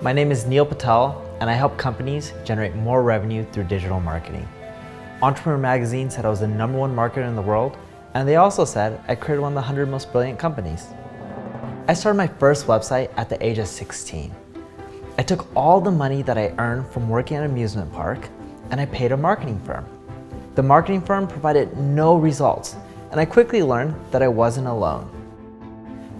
My name is Neil Patel, and I help companies generate more revenue through digital marketing. Entrepreneur Magazine said I was the #1 marketer in the world, and they also said I created one of the 100 most brilliant companies. I started my first website at the age of 16. I took all the money that I earned from working at an amusement park, and I paid a marketing firm. The marketing firm provided no results, and I quickly learned that I wasn't alone.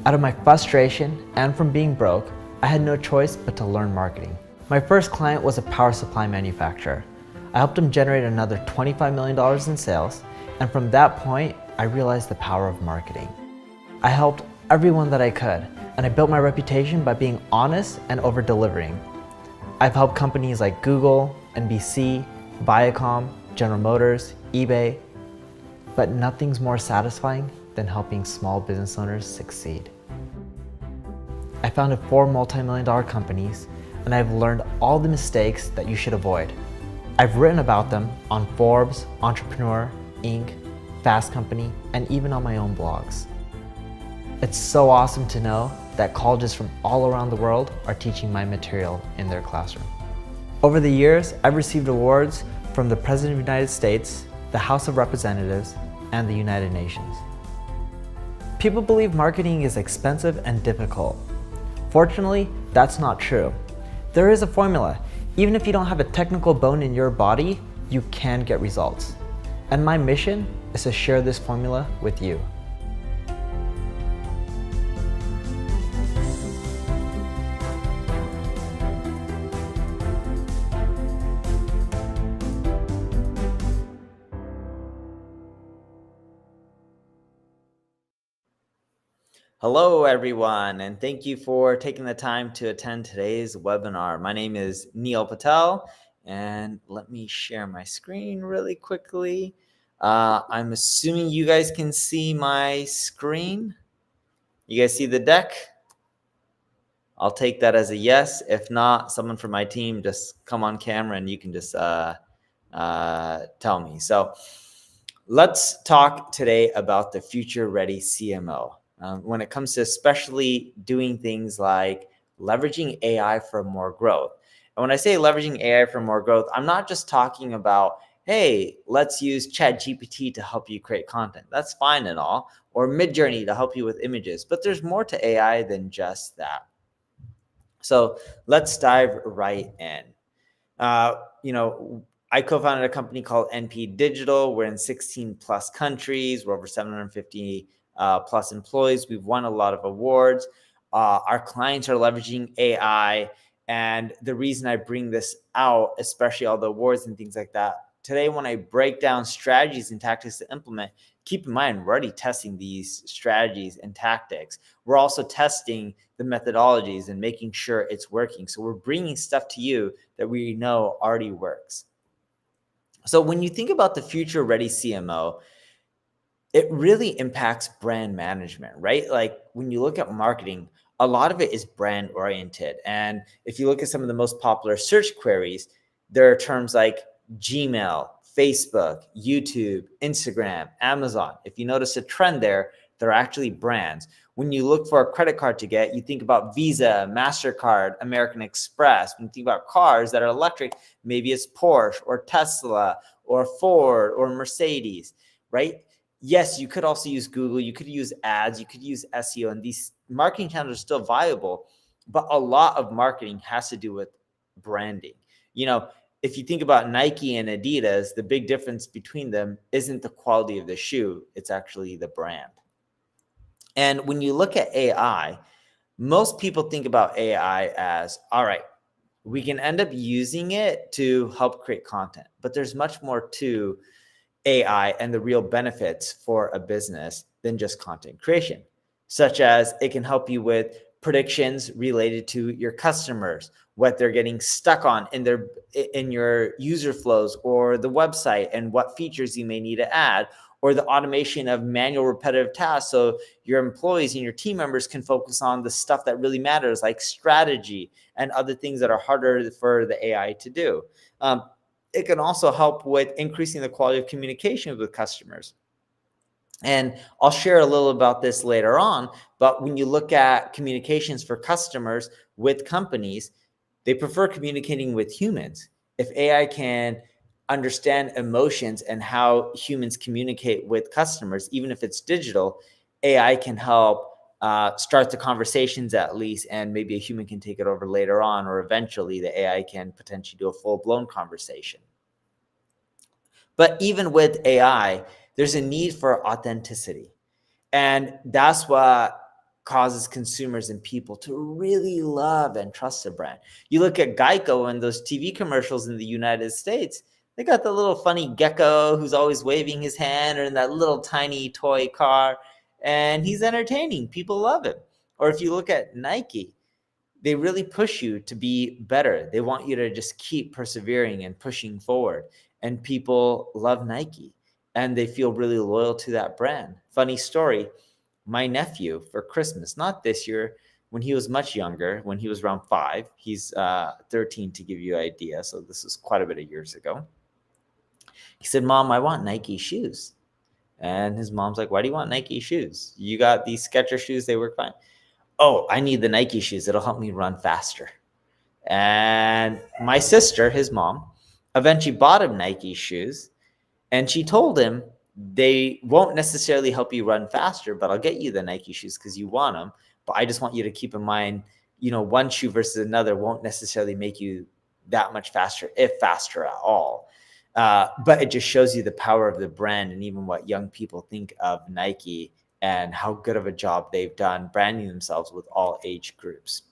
Out of my frustration and from being broke, I had no choice but to learn marketing. My first client was a power supply manufacturer. I helped them generate another $25 million in sales, and from that point, I realized the power of marketing. I helped everyone that I could, and I built my reputation by being honest and over-delivering. I've helped companies like Google, NBC, Viacom, General Motors, eBay, but nothing's more satisfying than helping small business owners succeed. I founded 4 multi-million-dollar companies, and I've learned all the mistakes that you should avoid. I've written about them on Forbes, Entrepreneur, Inc., Fast Company, and even on my own blogs. It's so awesome to know that colleges from all around the world are teaching my material in their classroom. Over the years, I've received awards from the President of the United States, the House of Representatives, and the United Nations. People believe marketing is expensive and difficult. Fortunately, that's not true. There is a formula. Even if you don't have a technical bone in your body, you can get results. And my mission is to share this formula with you. Hello, everyone, and thank you for taking the time to attend today's webinar. My name is Neil Patel, and let me share my screen really quickly. I'm assuming you guys can see my screen. You guys see the deck? I'll take that as a yes. If not, someone from my team just come on camera and you can just tell me. So let's talk today about the future ready CMO. When it comes to especially doing things like leveraging AI for more growth. And when I say leveraging AI for more growth, I'm not just talking about, hey, let's use ChatGPT to help you create content. That's fine and all, or Midjourney to help you with images. But there's more to AI than just that. So let's dive right in. I co-founded a company called NP Digital. We're in 16 plus countries. We're over 750 plus employees. We've won a lot of awards. Our clients are leveraging AI. And the reason I bring this out, especially all the awards and things like that, today when I break down strategies and tactics to implement, keep in mind, we're already testing these strategies and tactics. We're also testing the methodologies and making sure it's working. So we're bringing stuff to you that we know already works. So when you think about the future ready CMO, it really impacts brand management, right? Like when you look at marketing, a lot of it is brand oriented. And if you look at some of the most popular search queries, there are terms like Gmail, Facebook, YouTube, Instagram, Amazon. If you notice a trend there, they're actually brands. When you look for a credit card to get, you think about Visa, MasterCard, American Express. When you think about cars that are electric, maybe it's Porsche or Tesla or Ford or Mercedes, right? Yes, you could also use Google, you could use ads, you could use SEO, and these marketing channels are still viable, but a lot of marketing has to do with branding. If you think about Nike and Adidas, the big difference between them isn't the quality of the shoe, it's actually the brand. And when you look at AI, most people think about AI as, all right, we can end up using it to help create content, but there's much more to AI and the real benefits for a business than just content creation, such as it can help you with predictions related to your customers, what they're getting stuck on in your user flows or the website, and what features you may need to add, or the automation of manual repetitive tasks so your employees and your team members can focus on the stuff that really matters, like strategy and other things that are harder for the AI to do. It can also help with increasing the quality of communication with customers. And I'll share a little about this later on, but when you look at communications for customers with companies, They prefer communicating with humans. If AI can understand emotions and how humans communicate with customers, even if it's digital, AI can help start the conversations at least, and maybe a human can take it over later on, or eventually the AI can potentially do a full-blown conversation. But even with AI, there's a need for authenticity. And that's what causes consumers and people to really love and trust a brand. You look at Geico and those TV commercials in the United States, they got the little funny gecko who's always waving his hand, or in that little tiny toy car, and he's entertaining. People love him. Or if you look at Nike, they really push you to be better. They want you to just keep persevering and pushing forward. And people love Nike and they feel really loyal to that brand. Funny story, my nephew for Christmas, not this year, when he was much younger, when he was around 5, he's 13 to give you an idea. So this is quite a bit of years ago. He said, Mom, I want Nike shoes. And his mom's like, why do you want Nike shoes? You got these Skechers shoes, they work fine. Oh, I need the Nike shoes. It'll help me run faster. And my sister, his mom, eventually bought him Nike shoes. And she told him, they won't necessarily help you run faster, but I'll get you the Nike shoes because you want them. But I just want you to keep in mind, one shoe versus another won't necessarily make you that much faster, if faster at all. But it just shows you the power of the brand and even what young people think of Nike and how good of a job they've done branding themselves with all age groups.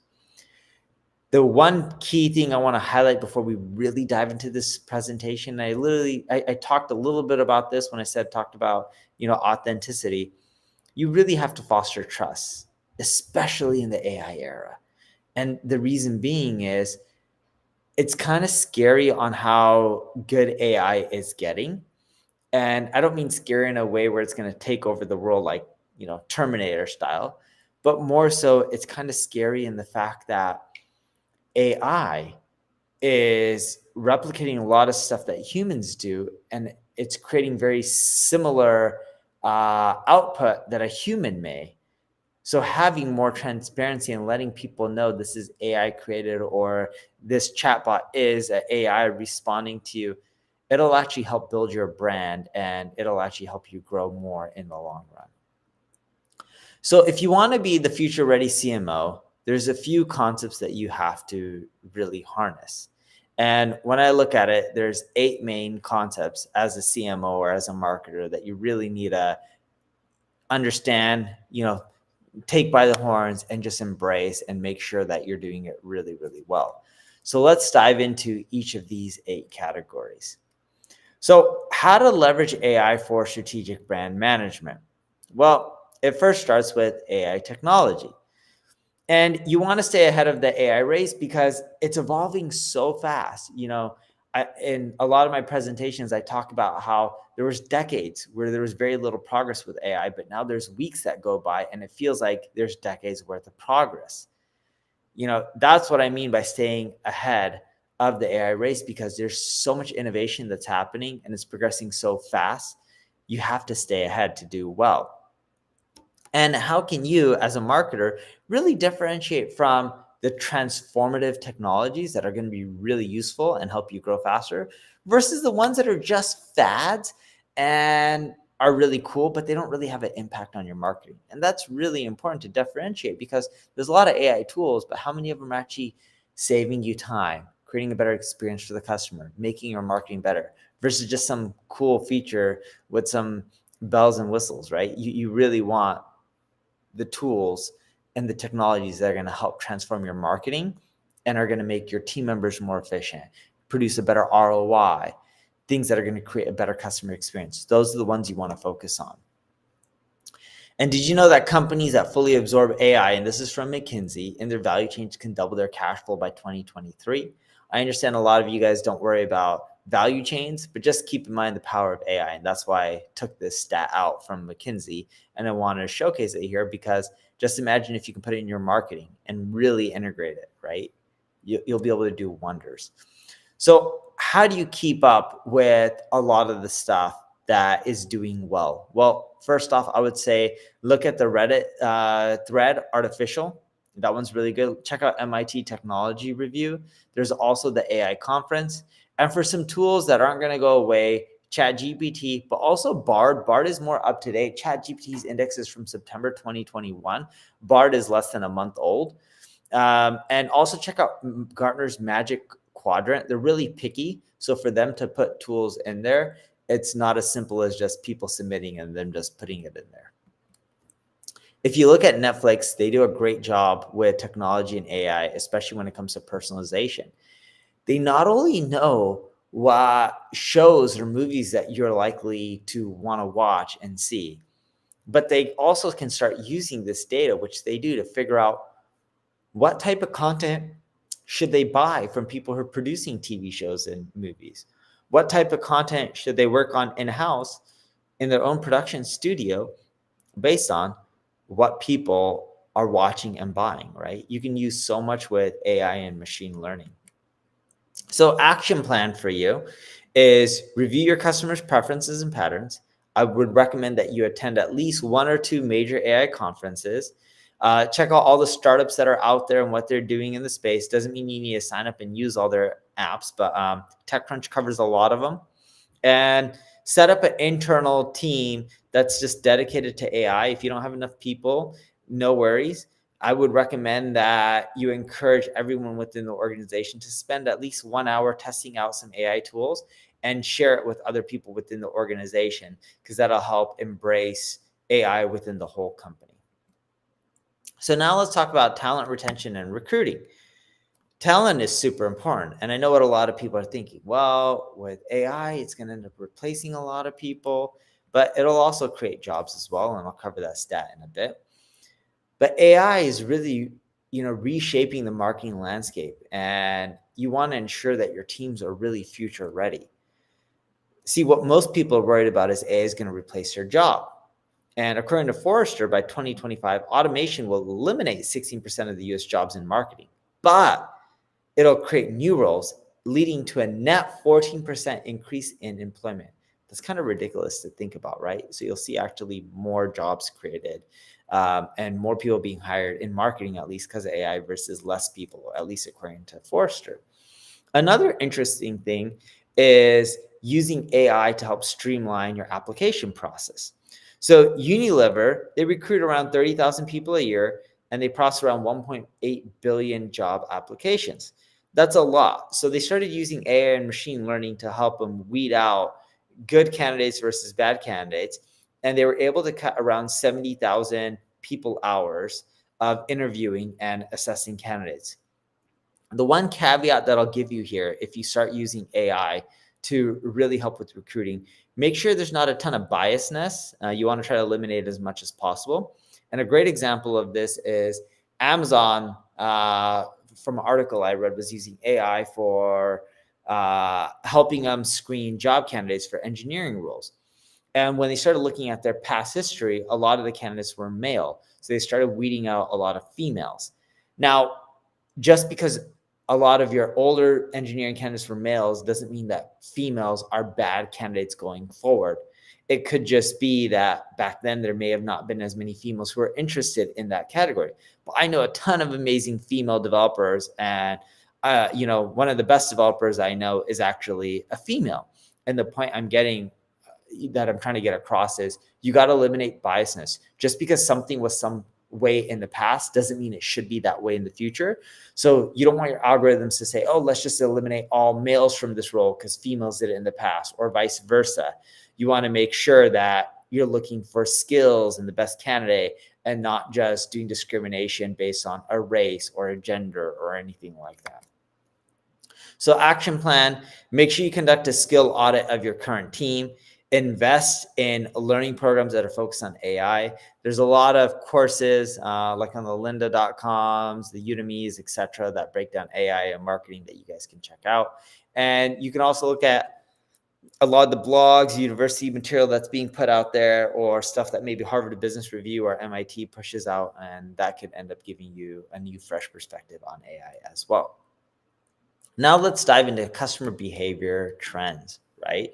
The one key thing I want to highlight before we really dive into this presentation, I talked a little bit about this when I talked about, authenticity. You really have to foster trust, especially in the AI era. And the reason being is it's kind of scary on how good AI is getting. And I don't mean scary in a way where it's going to take over the world like, Terminator style, but more so it's kind of scary in the fact that AI is replicating a lot of stuff that humans do, and it's creating very similar output that a human may. So having more transparency and letting people know this is AI created, or this chatbot is an AI responding to you, it'll actually help build your brand and it'll actually help you grow more in the long run. So if you want to be the future ready CMO, there's a few concepts that you have to really harness. And when I look at it, there's 8 main concepts as a CMO or as a marketer that you really need to understand, take by the horns and just embrace and make sure that you're doing it really, really well. So let's dive into each of these 8 categories. So how to leverage AI for strategic brand management? Well, it first starts with AI technology. And you want to stay ahead of the AI race because it's evolving so fast. In a lot of my presentations, I talk about how there was decades where there was very little progress with AI, but now there's weeks that go by and it feels like there's decades worth of progress. That's what I mean by staying ahead of the AI race, because there's so much innovation that's happening and it's progressing so fast. You have to stay ahead to do well. And how can you, as a marketer, really differentiate from the transformative technologies that are going to be really useful and help you grow faster versus the ones that are just fads and are really cool, but they don't really have an impact on your marketing? And that's really important to differentiate, because there's a lot of AI tools, but how many of them are actually saving you time, creating a better experience for the customer, making your marketing better, versus just some cool feature with some bells and whistles, right? You really want the tools and the technologies that are going to help transform your marketing and are going to make your team members more efficient, produce a better ROI, things that are going to create a better customer experience. Those are the ones you want to focus on. And did you know that companies that fully absorb AI, and this is from McKinsey, in their value chains can double their cash flow by 2023? I understand a lot of you guys don't worry about value chains, but just keep in mind the power of AI. And that's why I took this stat out from McKinsey and I wanted to showcase it here, because just imagine if you can put it in your marketing and really integrate it, right? You'll be able to do wonders. So how do you keep up with a lot of the stuff that is doing well? Well, first off, I would say look at the Reddit thread, artificial. That one's really good. Check out MIT Technology Review. There's also the AI conference. And for some tools that aren't going to go away, ChatGPT, but also Bard. Bard is more up to date. ChatGPT's index is from September 2021. Bard is less than a month old. And also check out Gartner's Magic Quadrant. They're really picky. So for them to put tools in there, it's not as simple as just people submitting and them just putting it in there. If you look at Netflix, they do a great job with technology and AI, especially when it comes to personalization. They not only know what shows or movies that you're likely to want to watch and see, but they also can start using this data, which they do, to figure out what type of content should they buy from people who are producing TV shows and movies. What type of content should they work on in-house in their own production studio based on what people are watching and buying, right? You can use so much with AI and machine learning. So action plan for you is review your customers' preferences and patterns. I would recommend that you attend at least 1 or 2 major AI conferences. Check out all the startups that are out there and what they're doing in the space. Doesn't mean you need to sign up and use all their apps, but TechCrunch covers a lot of them. And set up an internal team that's just dedicated to AI. If you don't have enough people, no worries. I would recommend that you encourage everyone within the organization to spend at least 1 hour testing out some AI tools and share it with other people within the organization, because that'll help embrace AI within the whole company. So now let's talk about talent retention and recruiting. Talent is super important. And I know what a lot of people are thinking. Well, with AI, it's going to end up replacing a lot of people, but it'll also create jobs as well. And I'll cover that stat in a bit. But AI is really, reshaping the marketing landscape. And you want to ensure that your teams are really future ready. See, what most people are worried about is AI is going to replace their job. And according to Forrester, by 2025, automation will eliminate 16% of the US jobs in marketing. But it'll create new roles, leading to a net 14% increase in employment. That's kind of ridiculous to think about, right? So you'll see actually more jobs created and more people being hired in marketing, at least because of AI, versus less people, at least according to Forrester. Another interesting thing is using AI to help streamline your application process. So Unilever, they recruit around 30,000 people a year, and they process around 1.8 billion job applications. That's a lot. So they started using AI and machine learning to help them weed out good candidates versus bad candidates. And they were able to cut around 70,000 people hours of interviewing and assessing candidates. The one caveat that I'll give you here, if you start using AI to really help with recruiting, make sure there's not a ton of biasness. You want to try to eliminate it as much as possible. And a great example of this is Amazon, from an article I read, was using AI for helping them screen job candidates for engineering roles. And when they started looking at their past history, a lot of the candidates were male. So they started weeding out a lot of females. Now, just because a lot of your older engineering candidates were males doesn't mean that females are bad candidates going forward. It could just be that back then there may have not been as many females who were interested in that category. But I know a ton of amazing female developers, and one of the best developers I know is actually a female. And the point I'm trying to get across is you got to eliminate biasness. Just because something was some way in the past doesn't mean it should be that way in the future. So you don't want your algorithms to say, oh, let's just eliminate all males from this role because females did it in the past, or vice versa. You want to make sure that you're looking for skills and the best candidate, and not just doing discrimination based on a race or a gender or anything like that. So action plan, make sure you conduct a skill audit of your current team. Invest in learning programs that are focused on AI. There's a lot of courses like on the lynda.coms, the Udemy's, etc., that break down AI and marketing that you guys can check out. And you can also look at a lot of the blogs, university material that's being put out there, or stuff that maybe Harvard Business Review or MIT pushes out, and that could end up giving you a new, fresh perspective on AI as well. Now let's dive into customer behavior trends, right?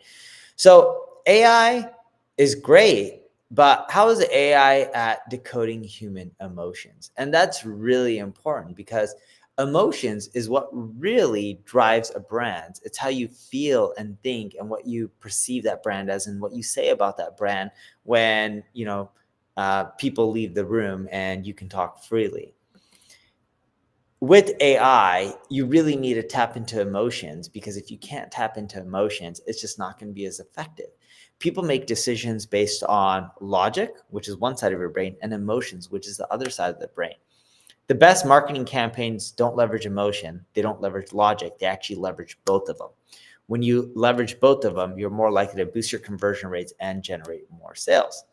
So AI is great, But how is AI at decoding human emotions? And that's really important because emotions is what really drives a brand. It's how you feel and think and what you perceive that brand as and what you say about that brand when, people leave the room and you can talk freely. With AI, you really need to tap into emotions because if you can't tap into emotions, it's just not going to be as effective. People make decisions based on logic, which is one side of your brain, and emotions, which is the other side of the brain. The best marketing campaigns don't leverage emotion, they don't leverage logic, they actually leverage both of them. When you leverage both of them, you're more likely to boost your conversion rates and generate more sales.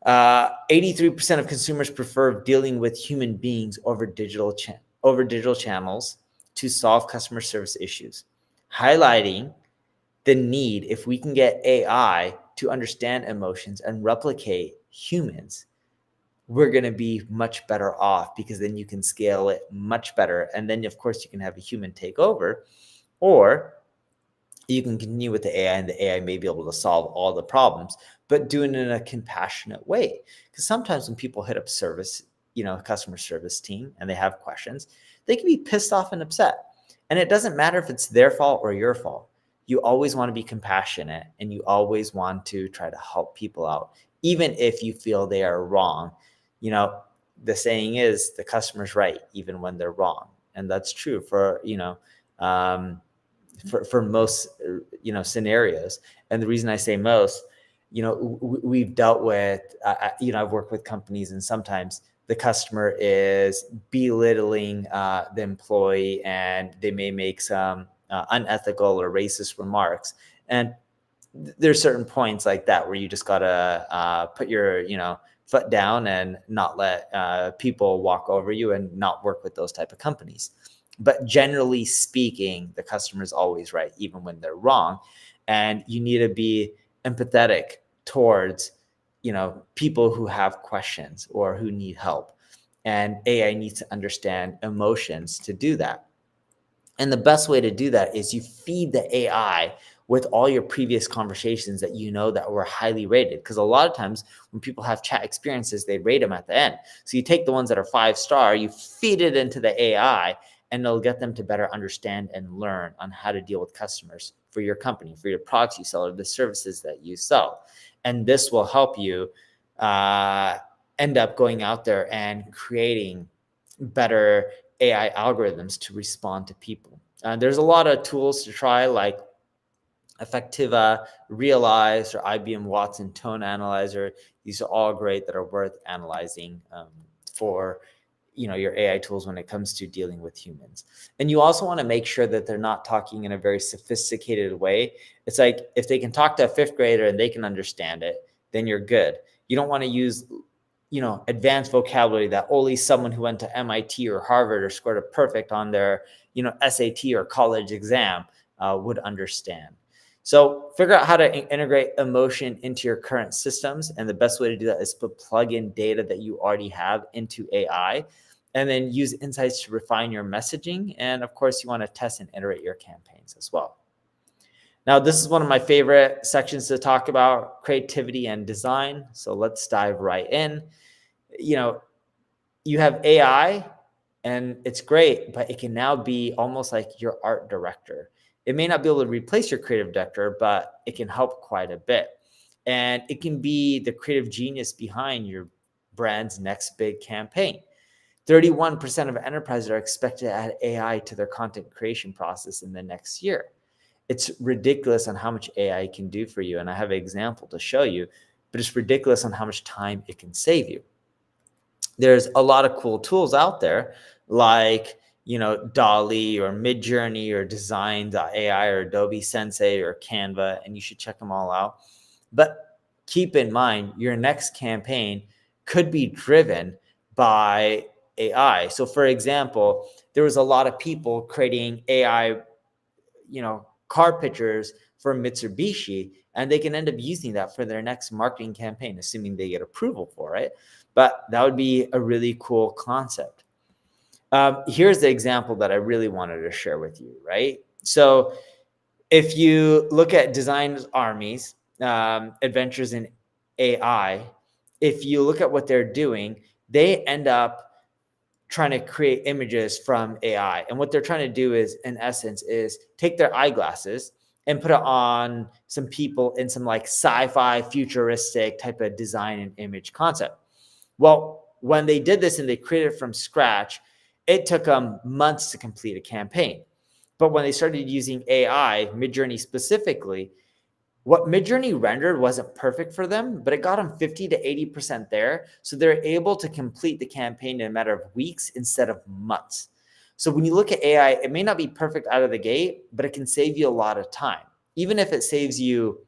83% of consumers prefer dealing with human beings over digital channels to solve customer service issues, highlighting the need if we can get AI to understand emotions and replicate humans, we're going to be much better off because then you can scale it much better. And then, of course, you can have a human take over, or you can continue with the AI and the AI may be able to solve all the problems, but do it in a compassionate way. Because sometimes when people hit up customer service team and they have questions, they can be pissed off and upset. And it doesn't matter if it's their fault or your fault. You always want to be compassionate and you always want to try to help people out, even if you feel they are wrong. The saying is the customer's right, even when they're wrong. And that's true um, for most scenarios. And the reason I say most, we've dealt with I've worked with companies and sometimes the customer is belittling the employee and they may make some unethical or racist remarks, and there's certain points like that where you just gotta put your foot down and not let people walk over you and not work with those type of companies. But generally speaking, the customer is always right, even when they're wrong. And you need to be empathetic towards, people who have questions or who need help. And AI needs to understand emotions to do that. And the best way to do that is you feed the AI with all your previous conversations that were highly rated. Because a lot of times when people have chat experiences, they rate them at the end. So you take the ones that are 5-star, you feed it into the AI, and it'll get them to better understand and learn on how to deal with customers for your company, for your products you sell, or the services that you sell. And this will help you end up going out there and creating better AI algorithms to respond to people. There's a lot of tools to try, like Effectiva, Realize, or IBM Watson Tone Analyzer. These are all great that are worth analyzing for your AI tools when it comes to dealing with humans. And you also want to make sure that they're not talking in a very sophisticated way. It's like if they can talk to a fifth grader and they can understand it, then you're good. You don't want to use advanced vocabulary that only someone who went to MIT or Harvard or scored a perfect on their, SAT or college exam would understand. So figure out how to integrate emotion into your current systems. And the best way to do that is to plug in data that you already have into AI and then use insights to refine your messaging. And of course, you want to test and iterate your campaigns as well. Now, this is one of my favorite sections to talk about, creativity and design. So let's dive right in. You have AI and it's great, but it can now be almost like your art director. It may not be able to replace your creative director, but it can help quite a bit. And it can be the creative genius behind your brand's next big campaign. 31% of enterprises are expected to add AI to their content creation process in the next year. It's ridiculous on how much AI can do for you. And I have an example to show you, but it's ridiculous on how much time it can save you. There's a lot of cool tools out there like, DALL-E or Midjourney or Design.ai or Adobe Sensei or Canva, and you should check them all out. But keep in mind, your next campaign could be driven by AI. So for example, there was a lot of people creating AI, car pictures for Mitsubishi, and they can end up using that for their next marketing campaign, assuming they get approval for it. But that would be a really cool concept. Here's the example that I really wanted to share with you, right? So if you look at Design Armies, Adventures in AI, if you look at what they're doing, they end up trying to create images from AI. And what they're trying to do is, in essence, is take their eyeglasses and put it on some people in some like sci-fi futuristic type of design and image concept. Well, when they did this and they created it from scratch, it took them months to complete a campaign. But when they started using AI, Midjourney specifically, what Midjourney rendered wasn't perfect for them, but it got them 50 to 80% there. So they're able to complete the campaign in a matter of weeks instead of months. So when you look at AI, it may not be perfect out of the gate, but it can save you a lot of time. Even if it saves you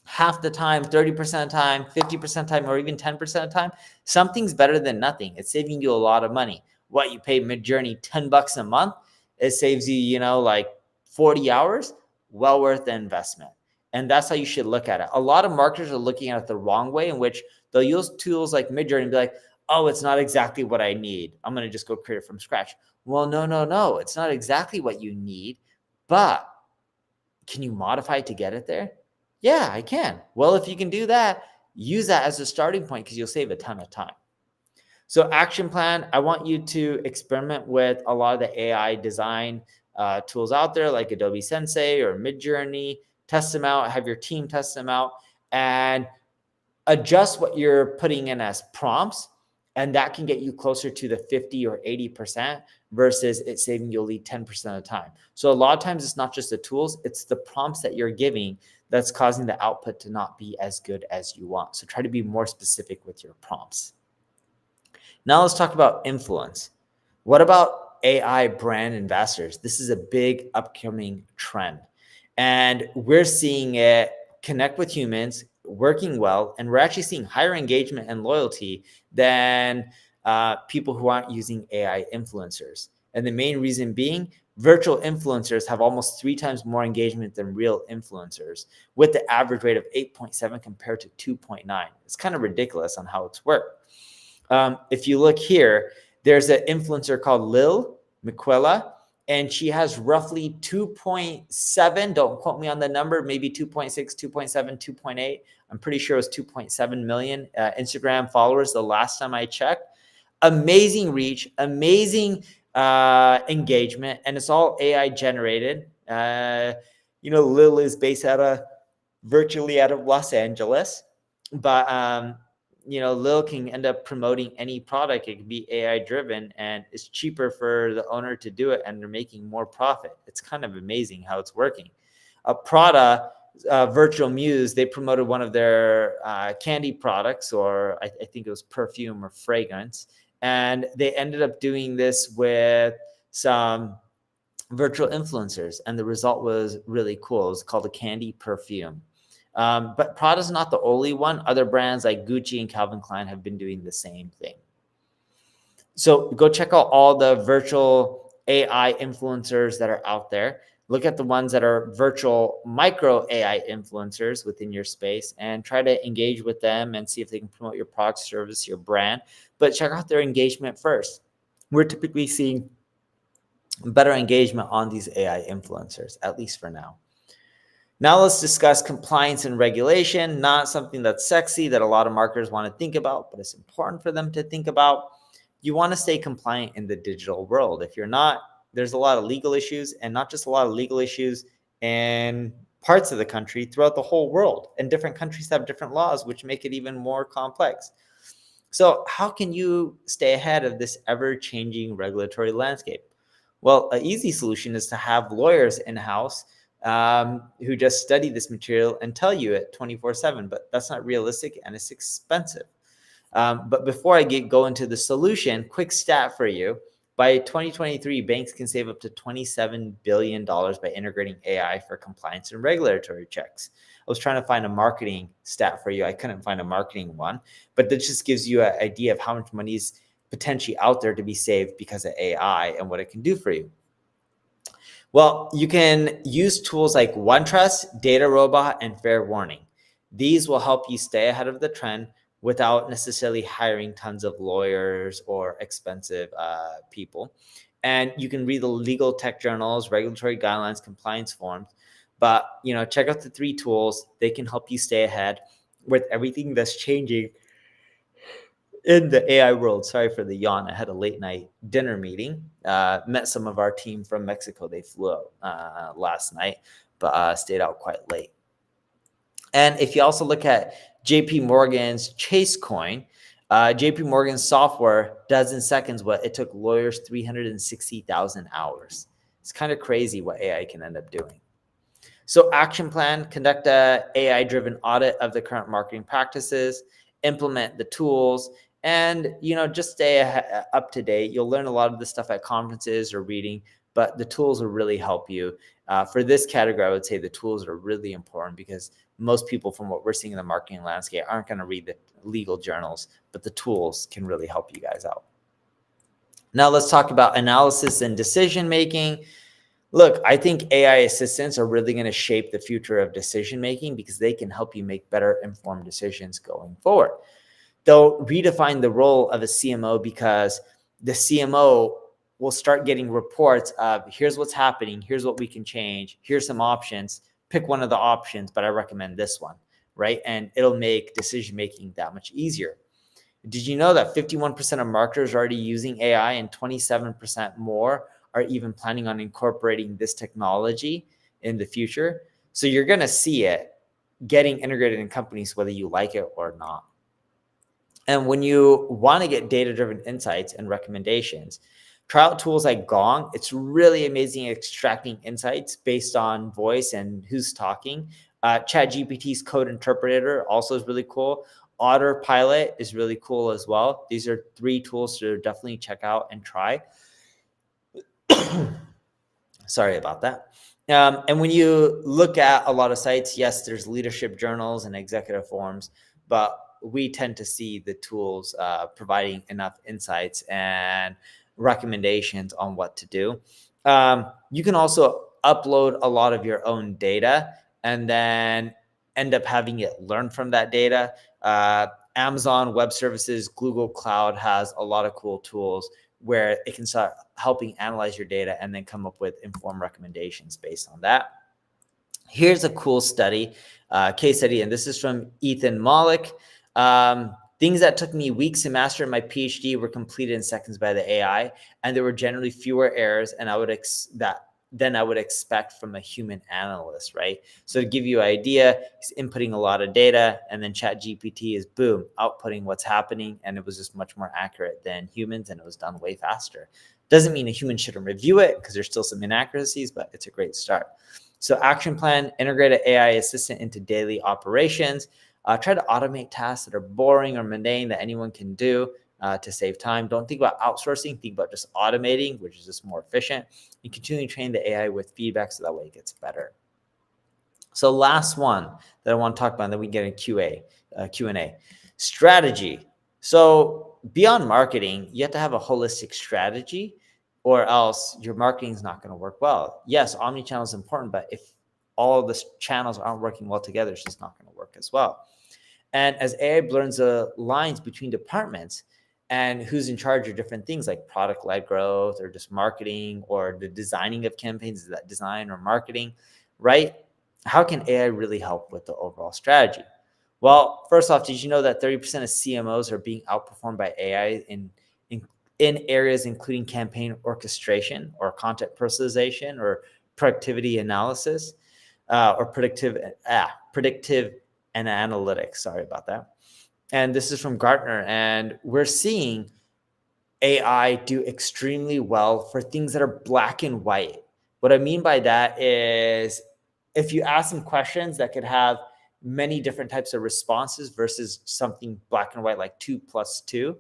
half the time, 30% of the time, 50% of the time, or even 10% of the time, something's better than nothing. It's saving you a lot of money. What, you pay Midjourney $10 a month? It saves you, like 40 hours. Well worth the investment. And that's how you should look at it. A lot of marketers are looking at it the wrong way, in which they'll use tools like Midjourney and be like, oh, it's not exactly what I need. I'm going to just go create it from scratch. Well, no. It's not exactly what you need, but can you modify it to get it there? Yeah, I can. Well, if you can do that, use that as a starting point because you'll save a ton of time. So action plan, I want you to experiment with a lot of the AI design tools out there like Adobe Sensei or Midjourney. Test them out, have your team test them out, and adjust what you're putting in as prompts. And that can get you closer to the 50 or 80% versus it saving you only 10% of the time. So a lot of times it's not just the tools, it's the prompts that you're giving that's causing the output to not be as good as you want. So try to be more specific with your prompts. Now let's talk about influence. What about AI brand ambassadors? This is a big upcoming trend. And we're seeing it connect with humans, working well, and we're actually seeing higher engagement and loyalty than people who aren't using AI influencers. And the main reason being, virtual influencers have almost 3 times more engagement than real influencers, with the average rate of 8.7 compared to 2.9. It's kind of ridiculous on how it's worked. If you look here, there's an influencer called Lil Miquela, and she has roughly 2.7, don't quote me on the number, maybe 2.6, 2.7, 2.8. I'm pretty sure it was 2.7 million Instagram followers the last time I checked. Amazing reach, amazing engagement, and it's all AI generated. Lil is based virtually out of Los Angeles, but Lil can end up promoting any product. It can be AI driven, and it's cheaper for the owner to do it, and they're making more profit. It's kind of amazing how it's working. Prada, Virtual Muse, they promoted one of their candy products, or I think it was perfume or fragrance, and they ended up doing this with some virtual influencers, and the result was really cool. It was called a candy perfume. But Prada's not the only one. Other brands like Gucci and Calvin Klein have been doing the same thing. So go check out all the virtual AI influencers that are out there. Look at the ones that are virtual micro AI influencers within your space and try to engage with them and see if they can promote your product, service, your brand. But check out their engagement first. We're typically seeing better engagement on these AI influencers, at least for now. Now let's discuss compliance and regulation. Not something that's sexy that a lot of marketers want to think about, but it's important for them to think about. You want to stay compliant in the digital world. If you're not, there's a lot of legal issues, and not just a lot of legal issues in parts of the country, throughout the whole world. And different countries have different laws, which make it even more complex. So how can you stay ahead of this ever-changing regulatory landscape? Well, an easy solution is to have lawyers in-house who just study this material and tell you it 24/7, but that's not realistic and it's expensive. But before I go into the solution, quick stat for you. By 2023, banks can save up to $27 billion by integrating AI for compliance and regulatory checks. I was trying to find a marketing stat for you. I couldn't find a marketing one, but that just gives you an idea of how much money is potentially out there to be saved because of AI and what it can do for you. Well, you can use tools like OneTrust, Data Robot, and Fair Warning. These will help you stay ahead of the trend without necessarily hiring tons of lawyers or expensive people. And you can read the legal tech journals, regulatory guidelines, compliance forms. But check out the 3 tools. They can help you stay ahead. with everything that's changing in the AI world. Sorry for the yawn. I had a late night dinner meeting. Met some of our team from Mexico. They flew out last night, but stayed out quite late. And if you also look at JP Morgan's Chase coin, JP Morgan's software does in seconds what it took lawyers 360,000 hours. It's kind of crazy what AI can end up doing. So action plan, conduct a AI-driven audit of the current marketing practices, implement the tools, and just stay up to date. You'll learn a lot of this stuff at conferences or reading, but the tools will really help you. For this category, I would say the tools are really important because most people, from what we're seeing in the marketing landscape, aren't going to read the legal journals, but the tools can really help you guys out. Now let's talk about analysis and decision making. Look, I think AI assistants are really going to shape the future of decision making because they can help you make better informed decisions going forward. They'll redefine the role of a CMO because the CMO will start getting reports of here's what's happening, here's what we can change, here's some options, pick one of the options, but I recommend this one, right? And it'll make decision making that much easier. Did you know that 51% of marketers are already using AI and 27% more are even planning on incorporating this technology in the future? So you're going to see it getting integrated in companies, whether you like it or not. And when you want to get data-driven insights and recommendations, try out tools like Gong. It's really amazing at extracting insights based on voice and who's talking. ChatGPT's code interpreter also is really cool. Autopilot is really cool as well. These are 3 tools to definitely check out and try. Sorry about that. And when you look at a lot of sites, yes, there's leadership journals and executive forums, but we tend to see the tools providing enough insights and recommendations on what to do. You can also upload a lot of your own data and then end up having it learn from that data. Amazon Web Services, Google Cloud has a lot of cool tools where it can start helping analyze your data and then come up with informed recommendations based on that. Here's a cool study, case study, and this is from Ethan Mollick. Things that took me weeks to master in my PhD were completed in seconds by the AI, and there were generally fewer errors than I would expect from a human analyst, right? So to give you an idea, he's inputting a lot of data, and then ChatGPT is, boom, outputting what's happening, and it was just much more accurate than humans, and it was done way faster. Doesn't mean a human shouldn't review it, because there's still some inaccuracies, but it's a great start. So action plan, integrate an AI assistant into daily operations. Try to automate tasks that are boring or mundane that anyone can do to save time. Don't think about outsourcing. Think about just automating, which is just more efficient. And continue to train the AI with feedback so that way it gets better. So last one that I want to talk about, and then we get a Q&A. Strategy. So beyond marketing, you have to have a holistic strategy or else your marketing is not going to work well. Yes, omnichannel is important, but if all of the channels aren't working well together, it's just not going to work as well. And as AI blurs the lines between departments and who's in charge of different things like product-led growth or just marketing or the designing of campaigns, is that design or marketing, right? How can AI really help with the overall strategy? Well, first off, did you know that 30% of CMOs are being outperformed by AI in areas including campaign orchestration or content personalization or productivity analysis or predictive and analytics? Sorry about that. And this is from Gartner, and we're seeing AI do extremely well for things that are black and white. What I mean by that is if you ask them questions that could have many different types of responses versus something black and white like 2 + 2,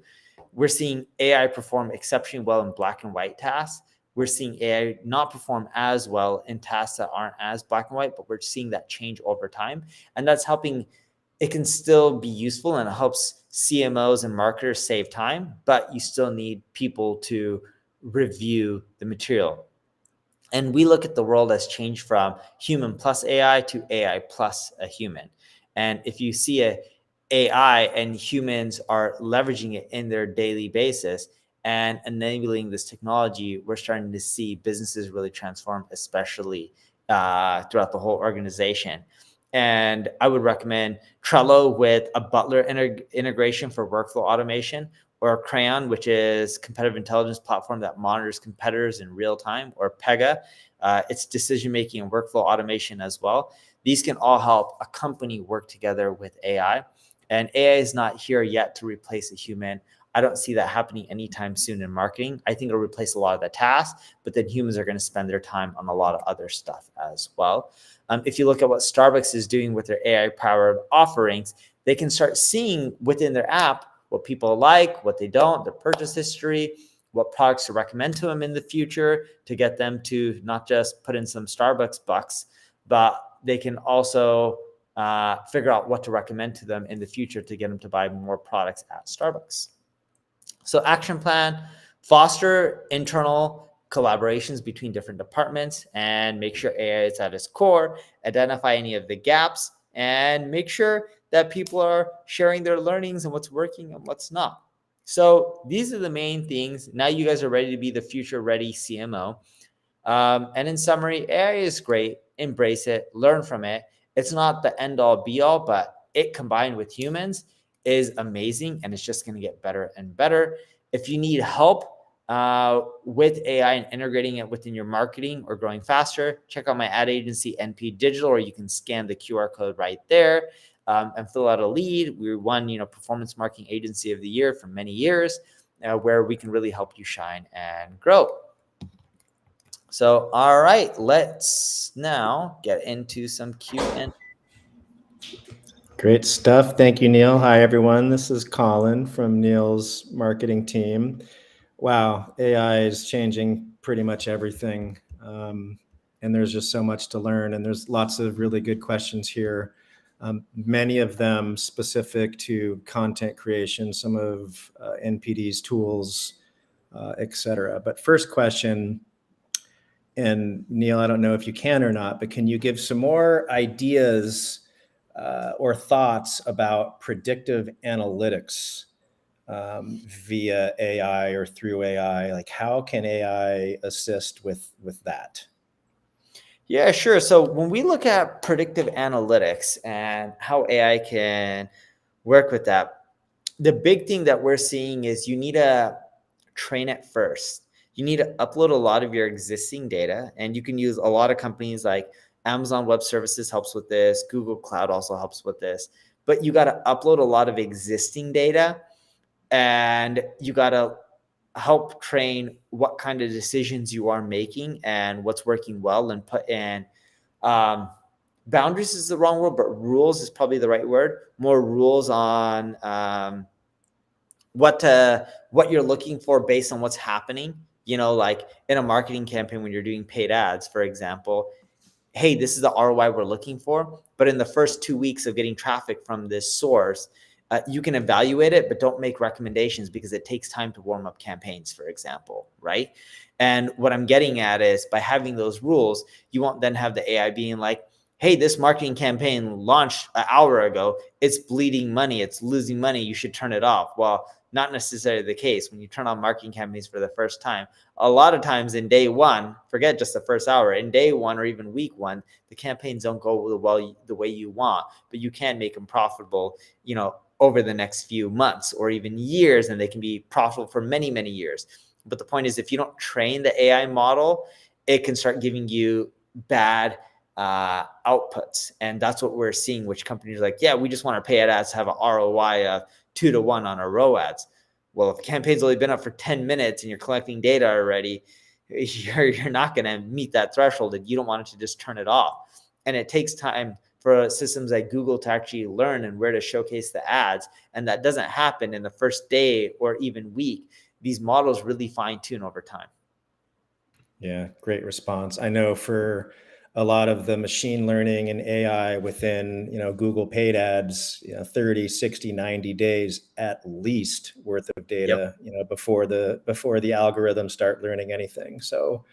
we're seeing AI perform exceptionally well in black and white tasks. We're seeing AI not perform as well in tasks that aren't as black and white, but we're seeing that change over time. And that's helping. It can still be useful and it helps CMOs and marketers save time, but you still need people to review the material. And we look at the world as changed from human plus AI to AI plus a human. And if you see a AI and humans are leveraging it in their daily basis and enabling this technology, we're starting to see businesses really transform, especially throughout the whole organization. And I would recommend Trello with a Butler integration for workflow automation, or Crayon, which is competitive intelligence platform that monitors competitors in real time, or Pega. It's decision-making and workflow automation as well. These can all help a company work together with AI. And AI is not here yet to replace a human. I don't see that happening anytime soon in marketing. I think it'll replace a lot of the tasks, but then humans are going to spend their time on a lot of other stuff as well. If you look at what Starbucks is doing with their AI-powered offerings, they can start seeing within their app what people like, what they don't, their purchase history, what products to recommend to them in the future to get them to not just put in some Starbucks bucks, but they can also figure out what to recommend to them in the future to get them to buy more products at Starbucks. So action plan, foster internal collaborations between different departments and make sure AI is at its core, identify any of the gaps, and make sure that people are sharing their learnings and what's working and what's not. So these are the main things. Now you guys are ready to be the future ready CMO. And in summary, AI is great. Embrace it, learn from it. It's not the end all be all, but it combined with humans is amazing, and it's just going to get better and better. If you need help with AI and integrating it within your marketing or growing faster, check out my ad agency, NP Digital, or you can scan the QR code right there and fill out a lead. We won, Performance Marketing Agency of the Year for many years, where we can really help you shine and grow. So, all right, let's now get into some Q&A. Great stuff. Thank you, Neil. Hi, everyone. This is Colin from Neil's marketing team. Wow, AI is changing pretty much everything. And there's just so much to learn. And there's lots of really good questions here. Many of them specific to content creation, some of NPD's tools, et cetera. But first question, and Neil, I don't know if you can or not, but can you give some more ideas or thoughts about predictive analytics via AI or through AI? Like, how can AI assist with that? Yeah, sure. So when we look at predictive analytics and how AI can work with that, the big thing that we're seeing is you need to train it first. You need to upload a lot of your existing data, and you can use a lot of companies like Amazon Web Services helps with this. Google Cloud also helps with this. But you got to upload a lot of existing data, and you got to help train what kind of decisions you are making and what's working well, and put in boundaries is the wrong word, but rules is probably the right word. More rules on what you're looking for based on what's happening. Like in a marketing campaign, when you're doing paid ads, for example, hey, this is the ROI we're looking for. But in the first 2 weeks of getting traffic from this source, you can evaluate it, but don't make recommendations because it takes time to warm up campaigns, for example, right? And what I'm getting at is by having those rules, you won't then have the AI being like, hey, this marketing campaign launched an hour ago. It's bleeding money. It's losing money. You should turn it off. Well, not necessarily the case. When you turn on marketing campaigns for the first time, a lot of times in day one, forget just the first hour, in day one or even week one, the campaigns don't go the way you want, but you can make them profitable, over the next few months or even years, and they can be profitable for many, many years. But the point is, if you don't train the AI model, it can start giving you bad outputs. And that's what we're seeing, which companies are like, yeah, we just want our paid ads to have an ROI of 2 to 1 on our ROAS. Well, if the campaign's only been up for 10 minutes and you're collecting data already, you're not going to meet that threshold, and you don't want it to just turn it off. And it takes time for systems like Google to actually learn and where to showcase the ads. And that doesn't happen in the first day or even week. These models really fine tune over time. Yeah, great response. I know for a lot of the machine learning and AI within, Google paid ads, 30, 60, 90 days at least worth of data, Yep. before the algorithms start learning anything. So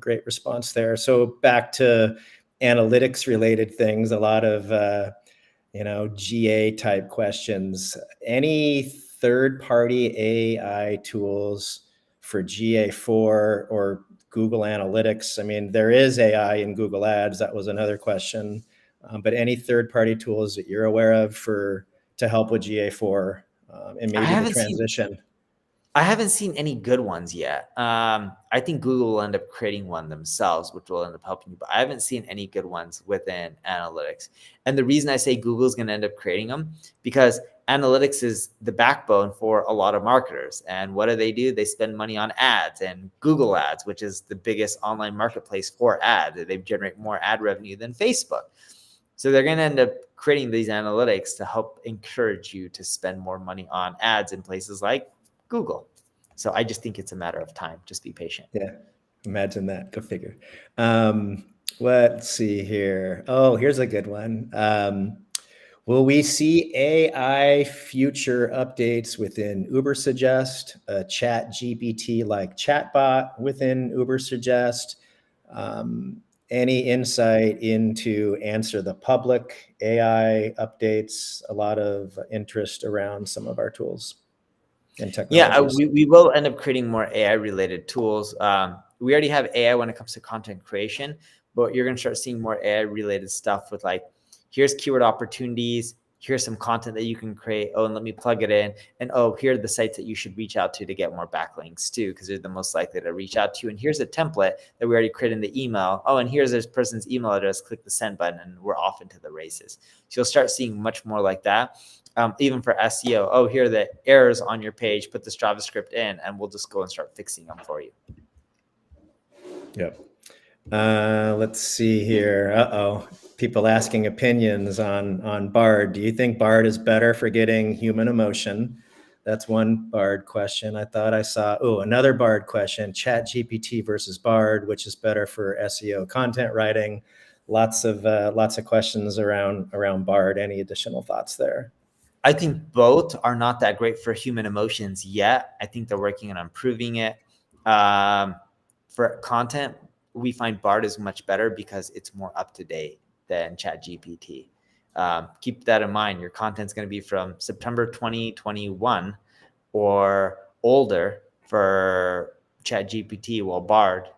great response there. So back to analytics related things, a lot of, GA type questions. Any third party AI tools for GA4 or Google Analytics? I mean, there is AI in Google Ads. That was another question. But any third-party tools that you're aware of to help with GA4 and I maybe the haven't seen transition? I haven't seen any good ones yet. I think Google will end up creating one themselves, which will end up helping you. But I haven't seen any good ones within analytics. And the reason I say Google is going to end up creating them, because analytics is the backbone for a lot of marketers. And what do? They spend money on ads and Google Ads, which is the biggest online marketplace for ads. They generate more ad revenue than Facebook. So they're going to end up creating these analytics to help encourage you to spend more money on ads in places like Google. So I just think it's a matter of time. Just be patient. Yeah, imagine that. Go figure. Let's see here. Oh, here's a good one. Will we see AI future updates within Ubersuggest, a chat GPT like chatbot within Ubersuggest? Any insight into Answer the Public AI updates? A lot of interest around some of our tools and Yeah, technologies. we will end up creating more AI related tools. We already have AI when it comes to content creation, but you're going to start seeing more AI related stuff with like, here's keyword opportunities. Here's some content that you can create. Oh, and let me plug it in. And oh, here are the sites that you should reach out to get more backlinks too, because they're the most likely to reach out to you. And here's a template that we already created in the email. Oh, and here's this person's email address. Click the send button, and we're off into the races. So you'll start seeing much more like that. Even for SEO, oh, here are the errors on your page, put this JavaScript in, and we'll just go and start fixing them for you. Yep. Let's see here. Uh-oh. People asking opinions on Bard. Do you think Bard is better for getting human emotion? That's one Bard question. I thought I saw, another Bard question, Chat GPT versus Bard, which is better for SEO content writing. Lots of questions around Bard. Any additional thoughts there? I think both are not that great for human emotions yet. I think they're working on improving it. For content, we find Bard is much better because it's more up to date than ChatGPT. Keep that in mind. Your content's going to be from September 2021 or older for ChatGPT, while Bard,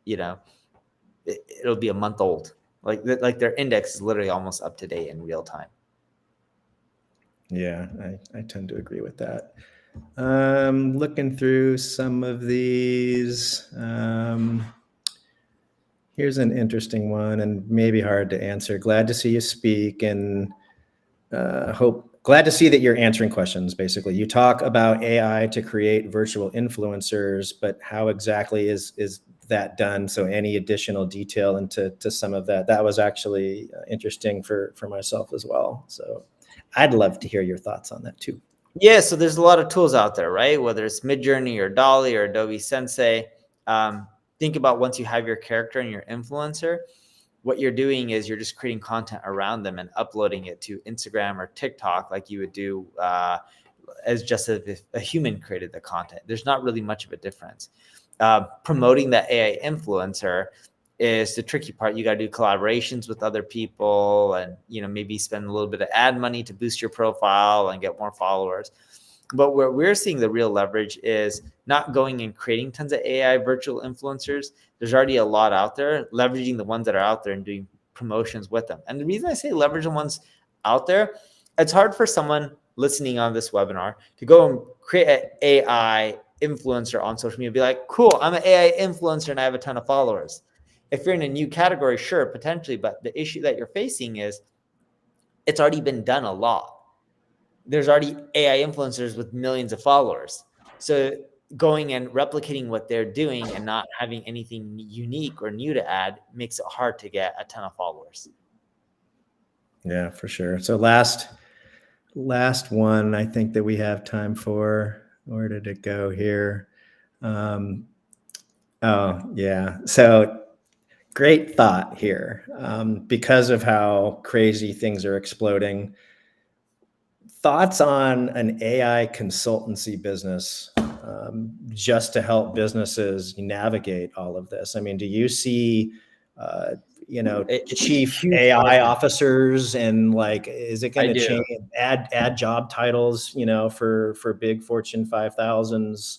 it'll be a month old. Like their index is literally almost up to date in real time. Yeah, I tend to agree with that. Looking through some of these. Here's an interesting one and maybe hard to answer. Glad to see you speak and glad to see that you're answering questions, basically. You talk about AI to create virtual influencers, but how exactly is that done? So any additional detail into some of that? That was actually interesting for myself as well. So I'd love to hear your thoughts on that too. Yeah, so there's a lot of tools out there, right? Whether it's Midjourney or Dolly or Adobe Sensei. Think about once you have your character and your influencer, what you're doing is you're just creating content around them and uploading it to Instagram or TikTok like you would do as just if a human created the content. There's not really much of a difference. Promoting that AI influencer is the tricky part. You got to do collaborations with other people and, maybe spend a little bit of ad money to boost your profile and get more followers. But where we're seeing the real leverage is not going and creating tons of AI virtual influencers. There's already a lot out there, leveraging the ones that are out there and doing promotions with them. And the reason I say leverage the ones out there, it's hard for someone listening on this webinar to go and create an AI influencer on social media and be like, cool, I'm an AI influencer and I have a ton of followers. If you're in a new category, sure, potentially, but the issue that you're facing is it's already been done a lot. There's already AI influencers with millions of followers. So going and replicating what they're doing and not having anything unique or new to add makes it hard to get a ton of followers. Yeah, for sure. So last one I think that we have time for. Where did it go here? Oh, yeah. So great thought here. Because of how crazy things are exploding, thoughts on an AI consultancy business just to help businesses navigate all of this? I mean, do you see, chief AI officers and is it going to change, add job titles, for big Fortune 5000s?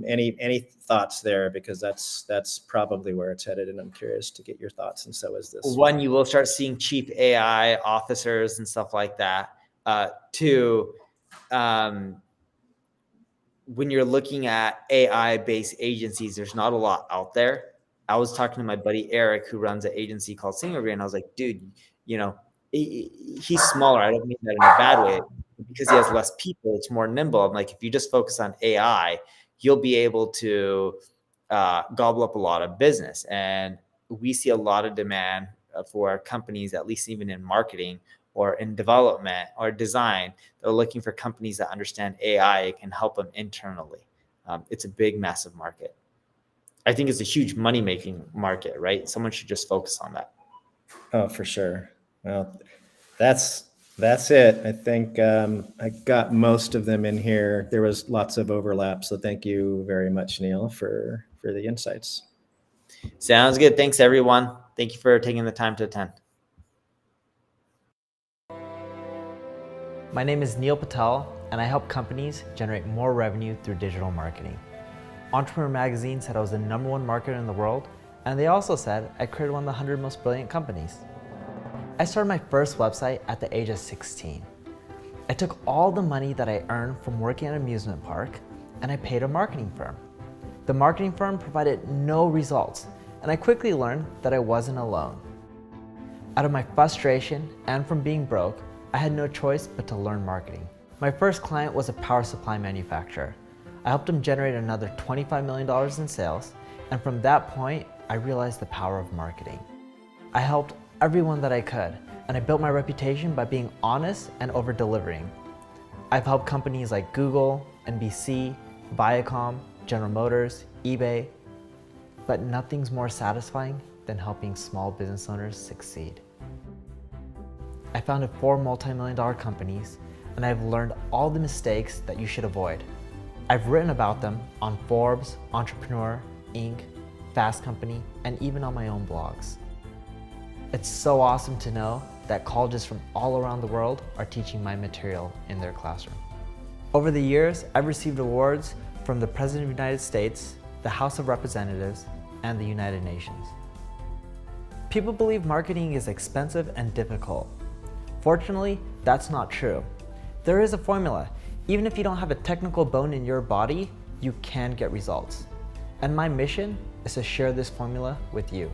Any thoughts there? Because that's probably where it's headed, and I'm curious to get your thoughts. And so is this. One, you will start seeing chief AI officers and stuff like that. Two, when you're looking at AI-based agencies, there's not a lot out there. I was talking to my buddy Eric, who runs an agency called Singergreen, and I was like, dude, he's smaller. I don't mean that in a bad way. Because he has less people, it's more nimble. I'm like, if you just focus on AI, you'll be able to gobble up a lot of business. And we see a lot of demand for companies, at least even in marketing or in development or design. They're looking for companies that understand AI and can help them internally. It's a big, massive market. I think it's a huge money-making market, right? Someone should just focus on that. Oh, for sure. Well, that's it. I think I got most of them in here. There was lots of overlap. So thank you very much, Neil, for the insights. Sounds good. Thanks, everyone. Thank you for taking the time to attend. My name is Neil Patel, and I help companies generate more revenue through digital marketing. Entrepreneur Magazine said I was the #1 marketer in the world, and they also said I created one of the 100 most brilliant companies. I started my first website at the age of 16. I took all the money that I earned from working at an amusement park, and I paid a marketing firm. The marketing firm provided no results, and I quickly learned that I wasn't alone. Out of my frustration and from being broke, I had no choice but to learn marketing. My first client was a power supply manufacturer. I helped them generate another $25 million in sales, and from that point, I realized the power of marketing. I helped everyone that I could, and I built my reputation by being honest and over-delivering. I've helped companies like Google, NBC, Viacom, General Motors, eBay, but nothing's more satisfying than helping small business owners succeed. I founded 4 multi-million-dollar companies, and I've learned all the mistakes that you should avoid. I've written about them on Forbes, Entrepreneur, Inc., Fast Company, and even on my own blogs. It's so awesome to know that colleges from all around the world are teaching my material in their classroom. Over the years, I've received awards from the President of the United States, the House of Representatives, and the United Nations. People believe marketing is expensive and difficult. Fortunately, that's not true. There is a formula. Even if you don't have a technical bone in your body, you can get results. And my mission is to share this formula with you.